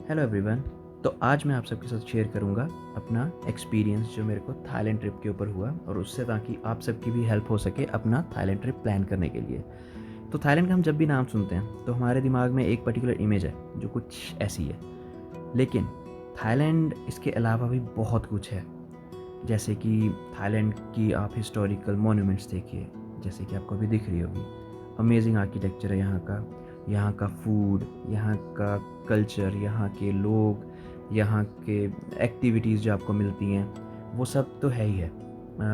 Hello everyone. तो आज मैं आप सबके साथ शेयर करूंगा अपना एक्सपीरियंस जो मेरे को थाईलैंड ट्रिप के ऊपर हुआ और उससे ताकि आप सबकी भी हेल्प हो सके अपना थाईलैंड ट्रिप प्लान करने के लिए। तो थाईलैंड का हम जब भी नाम सुनते हैं तो हमारे दिमाग में एक पर्टिकुलर इमेज है जो कुछ ऐसी है, लेकिन थाईलैंड इसके अलावा भी बहुत कुछ है। जैसे कि थाईलैंड की आप हिस्टोरिकल मोन्यूमेंट्स देखिए, जैसे कि आपको अभी दिख रही होगी। अमेजिंग आर्किटेक्चर है यहाँ का फूड, यहाँ का कल्चर, यहाँ के लोग, यहाँ के एक्टिविटीज़ जो आपको मिलती हैं वो सब तो है ही है।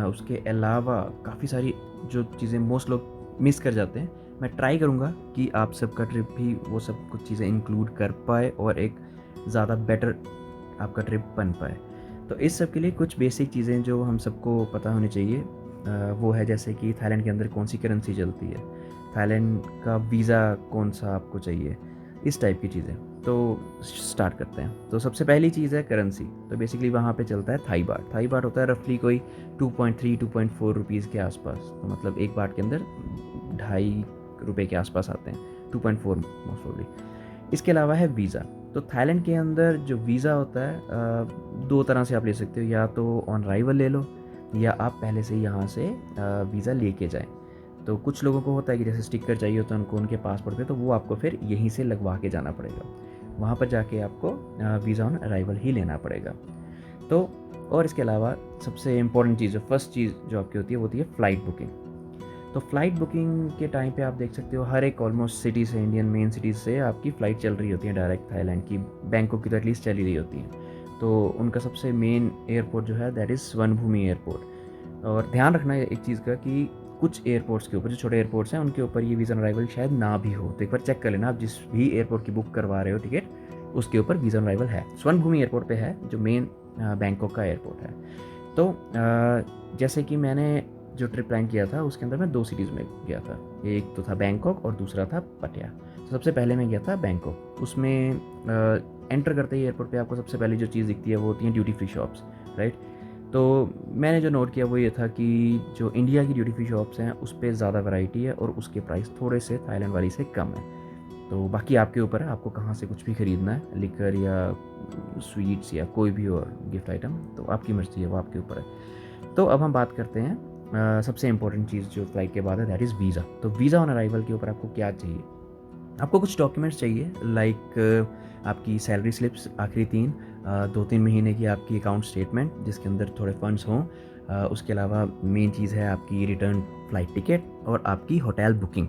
उसके अलावा काफ़ी सारी जो चीज़ें मोस्ट लोग मिस कर जाते हैं, मैं ट्राई करूँगा कि आप सबका ट्रिप भी वो सब कुछ चीज़ें इंक्लूड कर पाए और एक ज़्यादा बेटर आपका ट्रिप बन पाए। तो इस सब के लिए कुछ बेसिक चीज़ें जो हम सबको पता होनी चाहिए वो है जैसे कि थाईलैंड के अंदर कौन सी करेंसी चलती है, थाईलैंड का वीज़ा कौन सा आपको चाहिए, इस टाइप की चीज़ें। तो स्टार्ट करते हैं। तो सबसे पहली चीज़ है करेंसी। तो बेसिकली वहाँ पे चलता है थाई बाट। थाई बाट होता है रफली कोई 2.3-2.4 रुपीज़ के आसपास। तो मतलब एक बाट के अंदर 2.5 रुपये के आसपास आते हैं, 2.4 मोस्ट प्रोबेबली। इसके अलावा है वीज़ा। तो थाईलैंड के अंदर जो वीज़ा होता है दो तरह से आप ले सकते हो, या तो ऑन अराइवल ले लो या आप पहले से यहाँ से वीज़ा लेके जाएं। तो कुछ लोगों को होता है कि जैसे स्टिकर चाहिए होता है उनको उनके पासपोर्ट पे, तो वो आपको फिर यहीं से लगवा के जाना पड़ेगा। वहाँ पर जाके आपको वीज़ा ऑन अराइवल ही लेना पड़ेगा। तो और इसके अलावा सबसे इम्पोर्टेंट चीज़, फर्स्ट चीज़ जो आपकी होती है वो होती है फ़्लाइट बुकिंग। तो फ़्लाइट बुकिंग के टाइम पे आप देख सकते हो हर एक ऑलमोस्ट सिटी से, इंडियन मेन सिटीज़ से आपकी फ़्लाइट चल रही होती है डायरेक्ट थाईलैंड की। बैंकॉक की तो एटलीस्ट चल ही रही होती है। तो उनका सबसे मेन एयरपोर्ट जो है दैट इज़ सुवर्णभूमि एयरपोर्ट। और ध्यान रखना है एक चीज़ का कि कुछ एयरपोर्ट्स के ऊपर, जो छोटे एयरपोर्ट्स हैं उनके ऊपर ये वीज़ा ऑन अराइवल शायद ना भी हो। तो एक बार चेक कर लेना, आप जिस भी एयरपोर्ट की बुक करवा रहे हो टिकट उसके ऊपर वीज़ा ऑन अराइवल है। सुवर्णभूमि एयरपोर्ट पे है जो मेन बैंकॉक का एयरपोर्ट है। तो जैसे कि मैंने जो ट्रिप प्लान किया था उसके अंदर मैं 2 सिटीज़ में गया था। एक तो था बैंकॉक और दूसरा था पटिया। तो सबसे पहले मैं गया था बैंकॉक। उसमें एंटर करते ही एयरपोर्ट पे आपको सबसे पहली जो चीज़ दिखती है वो होती है ड्यूटी फ्री शॉप्स, राइट। तो मैंने जो नोट किया वो ये था कि जो इंडिया की ड्यूटी फ्री शॉप्स हैं उस पर ज़्यादा वैरायटी है और उसके प्राइस थोड़े से थाईलैंड वाली से कम है। तो बाकी आपके ऊपर है, आपको कहाँ से कुछ भी ख़रीदना है, लिकर या स्वीट्स या कोई भी और गिफ्ट आइटम, तो आपकी मर्ज़ी है, वो आपके ऊपर है। तो अब हम बात करते हैं सबसे इम्पोर्टेंट चीज़ जो फ्लाइट के बाद है दैट इज़ वीज़ा। तो वीज़ा ऑन अराइवल के ऊपर आपको क्या चाहिए? आपको कुछ डॉक्यूमेंट्स चाहिए, लाइक आपकी सैलरी स्लिप्स आखिरी 2-3 महीने की आपकी अकाउंट स्टेटमेंट जिसके अंदर थोड़े फंड्स हों। उसके अलावा मेन चीज़ है आपकी रिटर्न फ़्लाइट टिकट और आपकी होटल बुकिंग।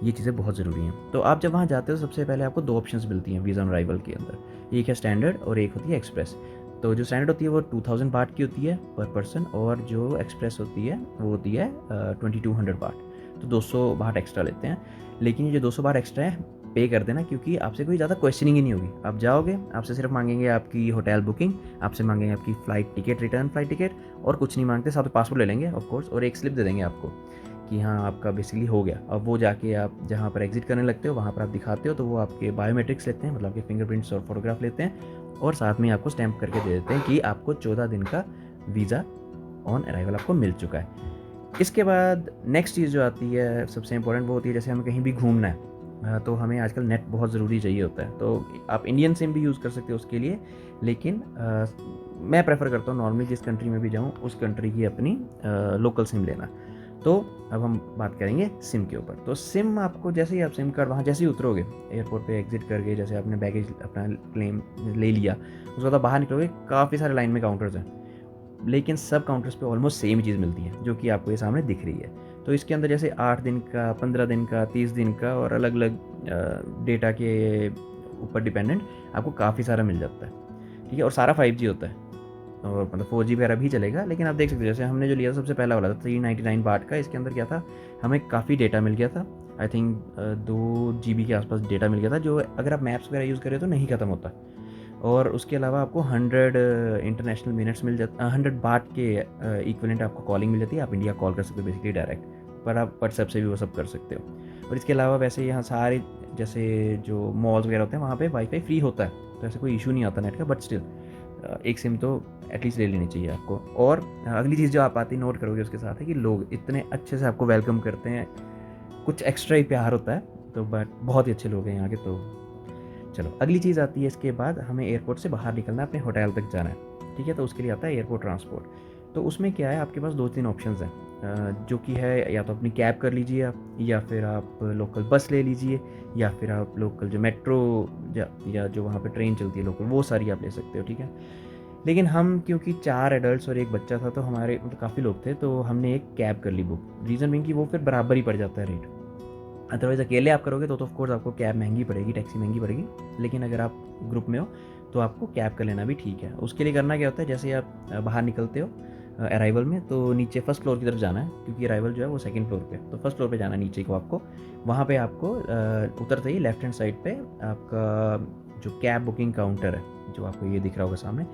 ये चीज़ें बहुत ज़रूरी हैं। तो आप जब वहाँ जाते हो सबसे पहले आपको 2 ऑप्शंस मिलती हैं वीज़ा ऑन अराइवल के अंदर। एक है स्टैंडर्ड और एक होती है एक्सप्रेस। तो जो स्टैंडर्ड होती है वो 2000 बाट की होती है पर पर्सन, और जो एक्सप्रेस होती है वो होती है 2200 बाट। तो 200 बाट एक्स्ट्रा लेते हैं। लेकिन ये जो 200 बार एक्स्ट्रा है पे कर देना, क्योंकि आपसे कोई ज़्यादा क्वेश्चनिंग ही नहीं होगी। आप जाओगे, आपसे सिर्फ मांगेंगे आपकी होटल बुकिंग, आपसे मांगेंगे आपकी flight ticket, return flight ticket, और कुछ नहीं मांगते। साथ में पासपोर्ट ले लेंगे ऑफ कोर्स, और एक स्लिप दे देंगे आपको कि हाँ आपका बेसिकली हो गया। अब वो जाके आप जहाँ पर एग्जिट करने लगते हो वहाँ पर आप दिखाते हो, तो वो आपके बायोमेट्रिक्स लेते हैं, मतलब आपके फिंगरप्रिंट्स और फोटोग्राफ लेते हैं, और साथ में आपको स्टैंप करके दे देते हैं कि आपको 14 दिन का वीज़ा ऑन अराइवल आपको मिल चुका है। इसके बाद नेक्स्ट चीज़ जो आती है सबसे इंपॉर्टेंट वो होती है जैसे हमें कहीं भी घूमना है, तो हमें आजकल नेट बहुत ज़रूरी चाहिए होता है। तो आप इंडियन सिम भी यूज़ कर सकते हो उसके लिए, लेकिन मैं प्रेफर करता हूँ नॉर्मली जिस कंट्री में भी जाऊँ उस कंट्री की अपनी लोकल सिम लेना। तो अब हम बात करेंगे सिम के ऊपर। तो सिम आपको जैसे ही आप सिम कार्ड वहाँ जैसे ही उतरोगे एयरपोर्ट पे एग्जिट करके, जैसे आपने बैगेज अपना क्लेम ले लिया, उसके बाद आप बाहर निकलोगे, काफ़ी सारे लाइन में काउंटर्स हैं, लेकिन सब काउंटर्स पे ऑलमोस्ट सेम चीज़ मिलती है जो कि आपको ये सामने दिख रही है। तो इसके अंदर जैसे 8 दिन का, 15 दिन का, 30 दिन का और अलग अलग डेटा के ऊपर डिपेंडेंट आपको काफ़ी सारा मिल जाता है, ठीक है। और सारा 5G होता है, और मतलब 4G वगैरह भी चलेगा। लेकिन आप देख सकते हो जैसे हमने जो लिया था सबसे पहला वाला था 399 बाट का, इसके अंदर क्या था, हमें काफ़ी डेटा मिल गया था। आई थिंक 2 GB के आसपास डेटा मिल गया था, जो अगर आप मैप्स वगैरह यूज़ करें तो नहीं ख़त्म होता। और उसके अलावा आपको 100 इंटरनेशनल मिनट्स मिल जाता, 100 बाट के इक्विवेलेंट आपको कॉलिंग मिल जाती है। आप इंडिया कॉल कर सकते हो बेसिकली डायरेक्ट, पर आप व्हाट्सएप से भी वो सब कर सकते हो। और इसके अलावा वैसे यहाँ सारे जैसे जो मॉल्स वगैरह होते हैं वहाँ पे वाईफाई फ्री होता है, तो ऐसे कोई इशू नहीं आता नेट का, बट स्टिल एक सिम तो एटलीस्ट ले लेनी चाहिए आपको। और अगली चीज़ जो आप आती नोट करोगे उसके साथ है कि लोग इतने अच्छे से आपको वेलकम करते हैं, कुछ एक्स्ट्रा ही प्यार होता है। तो बट बहुत ही अच्छे लोग हैं यहाँ के। तो चलो अगली चीज़ आती है, इसके बाद हमें एयरपोर्ट से बाहर निकलना है, अपने होटल तक जाना है, ठीक है। तो उसके लिए आता है एयरपोर्ट ट्रांसपोर्ट। तो उसमें क्या है, आपके पास 2-3 ऑप्शंस हैं, जो कि है या तो अपनी कैब कर लीजिए आप, या फिर आप लोकल बस ले लीजिए, या फिर आप लोकल जो मेट्रो या जो वहाँ पे ट्रेन चलती है लोकल, वो सारी आप ले सकते हो, ठीक है। लेकिन हम क्योंकि 4 एडल्ट्स और 1 बच्चा था, तो हमारे मतलब काफ़ी लोग थे, तो हमने एक कैब कर ली बुक। रीज़न बीइंग कि वो फिर बराबर ही पड़ जाता है रेट। अदरवाइज़ अकेले आप करोगे तो ऑफ कोर्स आपको कैब महंगी पड़ेगी, टैक्सी महंगी पड़ेगी। लेकिन अगर आप ग्रुप में हो तो आपको कैब कर लेना भी ठीक है। उसके लिए करना क्या होता है, जैसे आप बाहर निकलते हो अराइवल में, तो नीचे फर्स्ट फ्लोर की तरफ जाना है, क्योंकि अराइवल जो है वो सेकंड फ्लोर पे है। तो फर्स्ट फ्लोर पे जाना है नीचे को आपको। वहाँ पे आपको उतरते ही लेफ्ट हैंड साइड पे आपका जो कैब बुकिंग काउंटर है, जो आपको ये दिख रहा होगा सामने,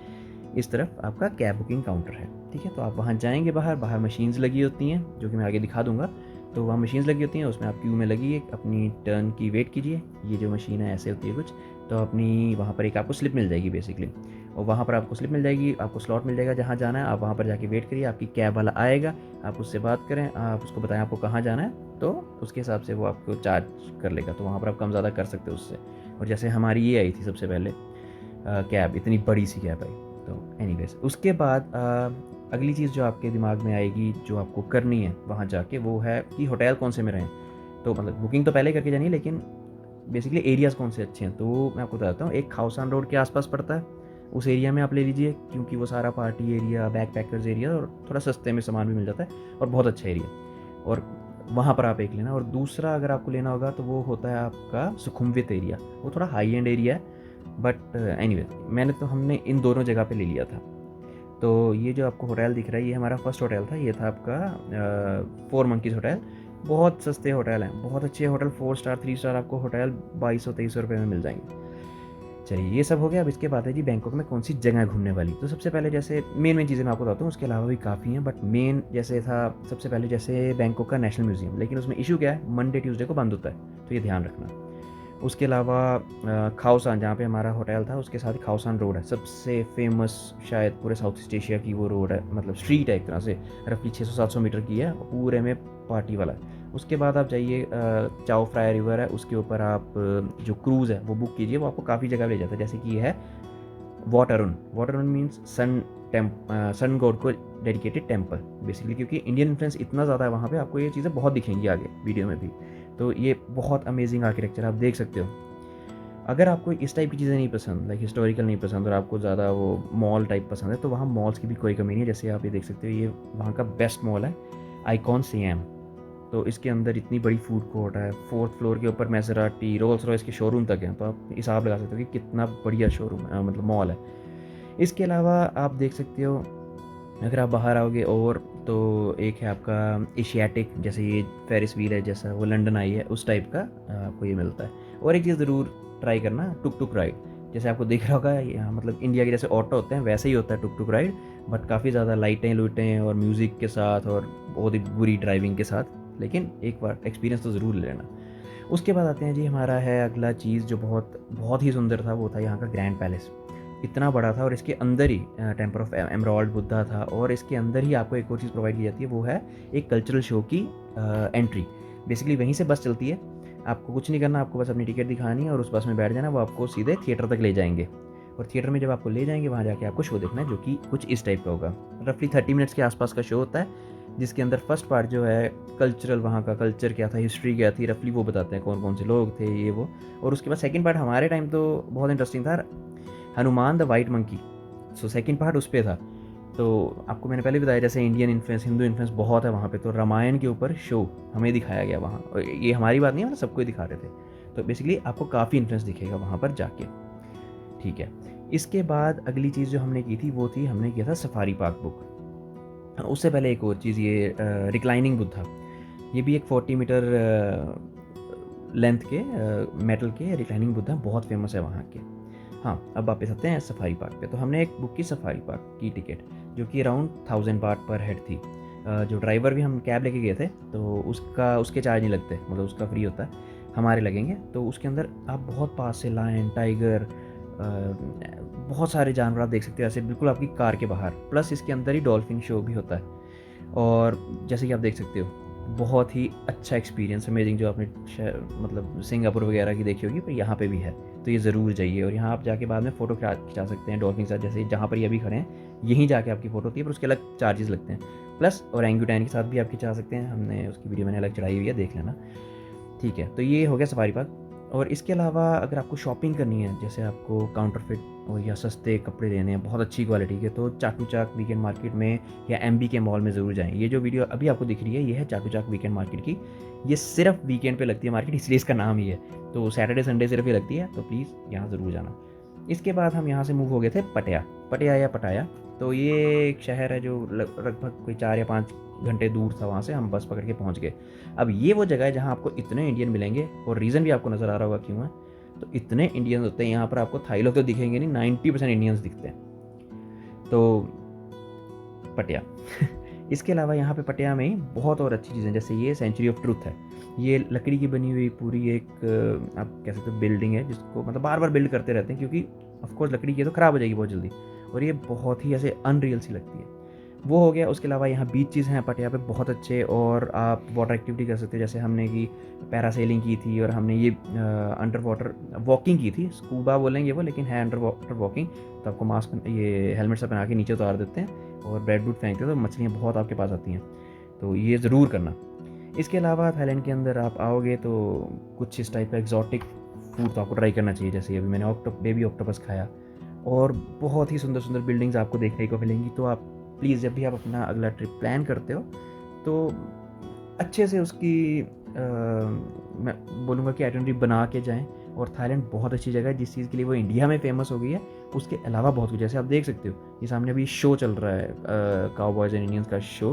इस तरफ आपका कैब बुकिंग काउंटर है, ठीक है। तो आप वहाँ जाएंगे, बाहर मशीन्स लगी होती हैं, जो कि मैं आगे दिखा दूंगा। तो वहाँ मशीन्स लगी होती हैं, उसमें आप क्यू में लगिए, अपनी टर्न की वेट कीजिए। ये जो मशीन है ऐसे होती है कुछ, तो अपनी वहाँ पर एक आपको स्लिप मिल जाएगी बेसिकली, और वहाँ पर आपको स्लिप मिल जाएगी, आपको स्लॉट मिल जाएगा जहाँ जाना है। आप वहाँ पर जाके वेट करिए, आपकी कैब वाला आएगा, आप उससे बात करें, आप उसको बताएं आपको कहाँ जाना है, तो उसके हिसाब से वो आपको चार्ज कर लेगा। तो वहाँ पर आप कम ज़्यादा कर सकते हो उससे। और जैसे हमारी ये आई थी सबसे पहले कैब, इतनी बड़ी सी कैब आई। तो एनीवेज उसके बाद अगली चीज़ जो आपके दिमाग में आएगी, जो आपको करनी है वहाँ जाके, वो है कि होटल कौन से में रहें। तो मतलब बुकिंग तो पहले करके जानी है, लेकिन बेसिकली एरियाज़ कौन से अच्छे हैं, तो मैं आपको बताता हूँ। एक खाउसान रोड के आसपास पड़ता है, उस एरिया में आप ले लीजिए, क्योंकि वो सारा party area, back packers area, और थोड़ा सस्ते में सामान भी मिल जाता है, और बहुत अच्छा एरिया, और वहाँ पर आप एक लेना। और दूसरा अगर आपको लेना होगा तो वो होता है आपका सुखुमवित एरिया। वो थोड़ा हाई एंड एरिया है, बट एनीवे हमने इन दोनों जगह पे ले लिया था। तो ये जो आपको होटल दिख रहा है, ये हमारा फर्स्ट होटल था। ये था आपका 4 मंकीज़ होटल। बहुत सस्ते होटल हैं, बहुत अच्छे होटल, 4 स्टार 3 स्टार आपको होटल 2200-2300 रुपये में मिल जाएंगे। चलिए ये सब हो गया। अब इसके बाद है जी बैंकॉक में कौन सी जगह घूमने वाली। तो सबसे पहले जैसे मेन चीज़ें मैं आपको बताता हूँ, उसके अलावा भी काफ़ी हैं, बट मेन जैसे था सबसे पहले जैसे बैंकॉक का नेशनल म्यूजियम, लेकिन उसमें इशू क्या है, मंडे ट्यूसडे को बंद होता है, तो ये ध्यान रखना। उसके अलावा खाओसान, जहाँ पे हमारा होटल था, उसके साथ ही खाओसान रोड है, सबसे फेमस शायद पूरे साउथ ईस्ट एशिया की वो रोड है, मतलब स्ट्रीट है एक तरह से, रफली 600-700 मीटर की है, पूरे में पार्टी वाला है। उसके बाद आप जाइए चाओ फ्राई रिवर है, उसके ऊपर आप जो क्रूज़ है वो बुक कीजिए, वो आपको काफ़ी जगह ले जाता है। जैसे कि ये है वाटरन मीन्स सन गॉड को डेडिकेटेड टेम्पल बेसिकली, क्योंकि इंडियन इन्फ्लुएंस इतना ज़्यादा है वहाँ पे, आपको ये चीज़ें बहुत दिखेंगी आगे वीडियो में भी। तो ये बहुत अमेजिंग आर्किटेक्चर आप देख सकते हो। अगर आपको इस टाइप की चीज़ें नहीं पसंद, लाइक हिस्टोरिकल नहीं पसंद, और आपको ज़्यादा वो मॉल टाइप पसंद है, तो वहाँ मॉल्स की भी कोई कमी नहीं है। जैसे आप ये देख सकते हो, ये वहाँ का बेस्ट मॉल है, आइकॉन सियाम। तो इसके अंदर इतनी बड़ी फूड कोर्ट है, 4th फ्लोर के ऊपर मैसेराटी, रोल्स रॉयस के शोरूम तक हैं। तो आप हिसाब लगा सकते हो कि कितना बढ़िया शोरूम है, मतलब मॉल है। इसके अलावा आप देख सकते हो, अगर आप बाहर आओगे और, तो एक है आपका एशियाटिक, जैसे ये फेरिस व्हील है, जैसा वो लंदन आई है उस टाइप का आपको ये मिलता है। और एक चीज़ ज़रूर ट्राई करना, टुक टुक राइड। जैसे आपको दिख रहा होगा यहाँ, मतलब इंडिया के जैसे ऑटो होते हैं वैसे ही होता है टुक टुक राइड, बट काफ़ी ज़्यादा लाइटें और म्यूज़िक के साथ, और बहुत ही बुरी ड्राइविंग के साथ। लेकिन एक बार एक्सपीरियंस तो ज़रूर लेना। उसके बाद आते हैं जी, हमारा है अगला चीज़ जो बहुत बहुत ही सुंदर था, वो था यहाँ का ग्रैंड पैलेस। इतना बड़ा था, और इसके अंदर ही टेम्पल ऑफ एमराल्ड बुद्धा था, और इसके अंदर ही आपको एक और चीज़ प्रोवाइड की जाती है, वो है एक कल्चरल शो की एंट्री। बेसिकली वहीं से बस चलती है, आपको कुछ नहीं करना, आपको बस अपनी टिकट दिखानी है और उस बस में बैठ जाना, वो आपको सीधे थिएटर तक ले जाएंगे। और थिएटर में जब आपको ले जाएंगे, वहाँ जाके आपको शो देखना है, जो कि कुछ इस टाइप का होगा। रफली 30 मिनट्स के आसपास का शो होता है, जिसके अंदर फर्स्ट पार्ट जो है कल्चरल, वहाँ का कल्चर क्या था, हिस्ट्री क्या थी, रफली वो बताते हैं कौन कौन से लोग थे, ये वो। और उसके बाद सेकंड पार्ट हमारे टाइम तो बहुत इंटरेस्टिंग था, Hanuman the white monkey. So second part उस पर था। तो आपको मैंने पहले बताया, जैसे इंडियन इन्फ्लुएंस, हिंदू इन्फ्लुएंस बहुत है वहाँ पे, तो रामायण के ऊपर शो हमें दिखाया गया वहाँ, और ये हमारी बात नहीं है, मतलब सबको ही दिखा रहे थे। तो बेसिकली आपको काफ़ी इन्फ्लुएंस दिखेगा वहाँ पर जाके, ठीक है। इसके बाद अगली चीज़ जो हमने की थी, वो थी, हमने किया था सफारी पार्क बुक। उससे पहले एक और चीज़, ये रिक्लाइनिंग बुद्धा, ये भी एक 40 मीटर लेंथ के मेटल के रिक्लाइनिंग बुद्धा, बहुत फेमस है वहाँ के। हाँ, अब वापस आते हैं सफारी पार्क पे। तो हमने एक बुक की सफारी पार्क की टिकट, जो कि अराउंड 1000 बाट पर हेड थी। जो ड्राइवर भी, हम कैब लेके गए थे, तो उसके चार्ज नहीं लगते, मतलब उसका फ्री होता है, हमारे लगेंगे। तो उसके अंदर आप बहुत पास से लायन, टाइगर, बहुत सारे जानवर आप देख सकते हो, ऐसे बिल्कुल आपकी कार के बाहर। प्लस इसके अंदर ही डॉल्फिन शो भी होता है, और जैसे कि आप देख सकते हो, बहुत ही अच्छा एक्सपीरियंस, अमेजिंग, जो आपने मतलब सिंगापुर वगैरह की देखी होगी, पर यहाँ पे भी है। तो ये ज़रूर जाइए। और यहाँ आप जाके बाद में फ़ोटो खिंचा सकते हैं डॉल्फिन के साथ, जैसे जहाँ पर ये अभी खड़े हैं यहीं जाके आपकी फ़ोटो होती है, पर उसके अलग चार्जेस लगते हैं। प्लस ओरेंगुटैन के साथ भी आप खिंचा सकते हैं, हमने उसकी वीडियो मैंने अलग चढ़ाई हुई है, देख लेना। ठीक है, तो ये हो गया सफारी पार्क। और इसके अलावा अगर आपको शॉपिंग करनी है, जैसे आपको काउंटरफिट और या सस्ते कपड़े लेने हैं बहुत अच्छी क्वालिटी के, तो चाटू चाक वीकेंड मार्केट में या एमबी के मॉल में ज़रूर जाएँ। ये जो वीडियो अभी आपको दिख रही है, ये है चाटू चाक वीकेंड मार्केट की। ये सिर्फ वीकेंड पे लगती है मार्केट, इसलिए इसका नाम ही है। तो सैटरडे संडे सिर्फ ही लगती है, तो प्लीज़ यहाँ ज़रूर जाना। इसके बाद हम यहाँ से मूव हो गए थे पटिया, पटिया या पटाया। तो ये एक शहर है जो लगभग कोई 4 या 5 घंटे दूर था, वहाँ से हम बस पकड़ के पहुँच गए। अब ये वो जगह है जहाँ आपको इतने इंडियन मिलेंगे, और रीज़न भी आपको नज़र आ रहा होगा क्यों है। तो इतने इंडियंस होते हैं यहाँ पर, आपको थाई लोग तो दिखेंगे नहीं, 90% इंडियंस दिखते हैं। तो पटिया इसके अलावा यहाँ पे पटिया में ही बहुत और अच्छी चीज़ें, जैसे ये सेंचुरी ऑफ ट्रूथ है। ये लकड़ी की बनी हुई पूरी एक आप कह सकते हो बिल्डिंग है, जिसको मतलब बार बार बिल्ड करते रहते हैं, क्योंकि ऑफकोर्स लकड़ी की तो ख़राब हो जाएगी बहुत जल्दी, और ये बहुत ही ऐसे अनरियल सी लगती है। वो हो गया। उसके अलावा यहाँ बीचेज़ हैं पटिया पे बहुत अच्छे, और आप वाटर एक्टिविटी कर सकते हो, जैसे हमने की पैरासेलिंग की थी, और हमने ये अंडर वाटर वॉकिंग की थी, स्कूबा बोलेंगे वो, लेकिन है अंडर वाटर वॉकिंग। तो आपको मास्क ये हेलमेट से पहना के नीचे उतार देते हैं, और ब्रेड ब्रूड फेंकते हैं, तो मछलियाँ बहुत आपके पास आती हैं। तो ये ज़रूर करना। इसके अलावा थाईलैंड के अंदर आप आओगे तो कुछ इस टाइप का एग्जॉटिक फूड तो आपको ट्राई करना चाहिए, जैसे अभी मैंने बेबी ऑक्टोपस खाया, और बहुत ही सुंदर सुंदर बिल्डिंग्स आपको देखने को मिलेंगी। तो आप प्लीज़ जब भी आप अपना अगला ट्रिप प्लान करते हो, तो अच्छे से उसकी मैं बोलूँगा कि आइटनरी बना के जाएँ। और थाईलैंड बहुत अच्छी जगह है, जिस चीज़ के लिए वो इंडिया में फ़ेमस हो गई है, उसके अलावा बहुत कुछ, जैसे आप देख सकते हो ये सामने अभी शो चल रहा है, काउबॉयज़ एंड इंडियंस का शो,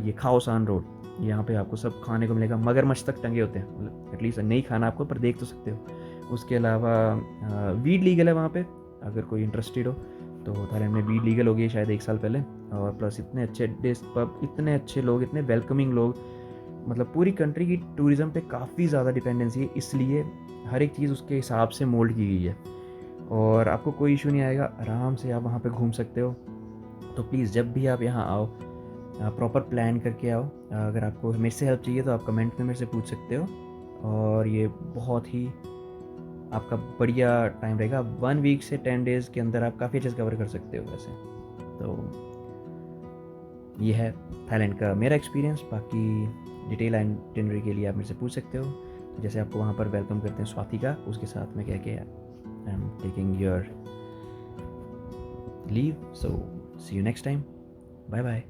ये खाओ सान रोड। यहाँ पे आपको सब खाने को मिलेगा, मगरमच्छ तक टंगे होते हैं, मतलब एटलीस्ट नहीं खाना आपको, पर देख तो सकते हो। उसके अलावा वीड लीगल है वहाँ पे, अगर कोई इंटरेस्टेड हो तो। थाईलैंड में वीड लीगल हो गई शायद 1 साल पहले, और प्लस इतने अच्छे डिश पब, इतने अच्छे लोग, इतने वेलकमिंग लोग, मतलब पूरी कंट्री की टूरिज़्म पे काफ़ी ज़्यादा डिपेंडेंसी है, इसलिए हर एक चीज़ उसके हिसाब से मोल्ड की गई है, और आपको कोई इशू नहीं आएगा, आराम से आप वहाँ पे घूम सकते हो। तो प्लीज़ जब भी आप यहाँ आओ, प्रॉपर प्लान करके आओ। अगर आपको मेरे से हेल्प चाहिए तो आप कमेंट में मेरे से पूछ सकते हो, और ये बहुत ही आपका बढ़िया टाइम रहेगा। 1 वीक से 10 डेज़ के अंदर आप काफ़ी अच्छे से कवर कर सकते हो वैसे। तो ये है थाईलैंड का मेरा एक्सपीरियंस। बाकी डिटेल आइटिनरी के लिए आप मेरे से पूछ सकते हो। जैसे आपको वहाँ पर वेलकम करते हैं स्वाति का, उसके साथ में कह के I am taking your leave. So see you next time, bye bye.